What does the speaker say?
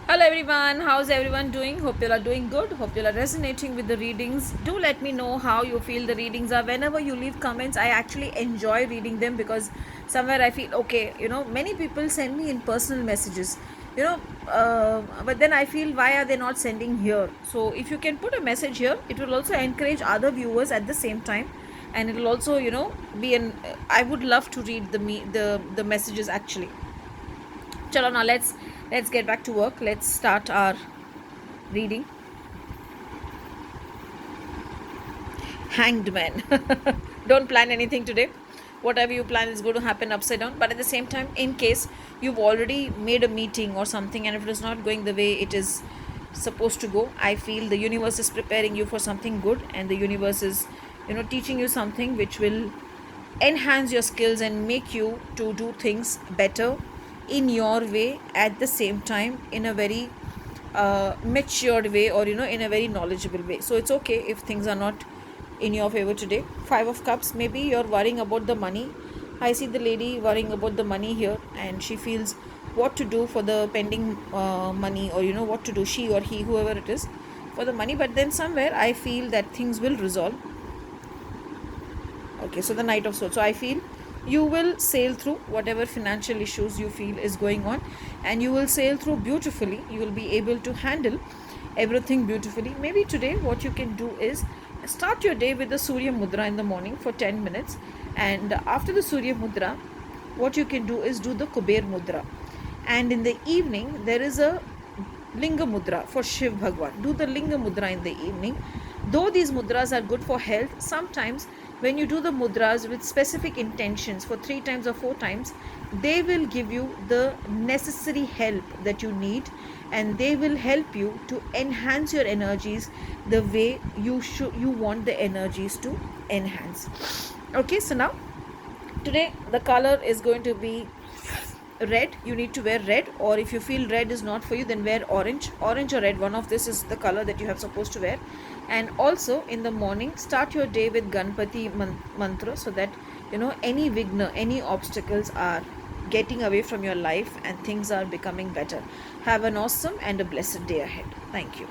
Hello everyone, how's everyone doing? Hope you are doing good. Hope you are resonating with the readings. Do let me know how you feel the readings are. Whenever you leave comments, I actually enjoy reading them because somewhere I feel okay. Many people send me in personal messages. But then I feel why are they not sending here? So if you can put a message here, it will also encourage other viewers at the same time, and it will also be an. I would love to read the messages actually. Chalo, now let's get back to work. Let's start our reading. Hanged man. Don't plan anything today. Whatever you plan is going to happen upside down. But at the same time, in case you've already made a meeting or something, and if it is not going the way it is supposed to go, I feel the universe is preparing you for something good, and the universe is, teaching you something which will enhance your skills and make you to do things better in your way, at the same time in a very matured way, or in a very knowledgeable way. So it's okay if things are not in your favor today. 5 of cups, maybe you're worrying about the money. I see the lady worrying about the money here, and she feels what to do for the pending money, or what to do, she or he, whoever it is, for the money. But then somewhere I feel that things will resolve. Okay, so the Knight of Swords. So I feel you will sail through whatever financial issues you feel is going on, and you will sail through beautifully. You will be able to handle everything beautifully. Maybe today what you can do is start your day with the Surya Mudra in the morning for 10 minutes, and after the Surya Mudra, what you can do is do the Kuber Mudra, and in the evening there is a Linga Mudra for Shiv Bhagwan. Do the Linga Mudra in the evening. Though these mudras are good for health, sometimes when you do the mudras with specific intentions for 3 times or 4 times, they will give you the necessary help that you need, and they will help you to enhance your energies the way you want the energies to enhance. Okay, so now today the color is going to be red. You need to wear red, or if you feel red is not for you, then wear orange or red. One of this is the color that you have supposed to wear. And also in the morning, start your day with Ganpati mantra, so that any vigna, any obstacles are getting away from your life and things are becoming better. Have an awesome and a blessed day ahead. Thank you.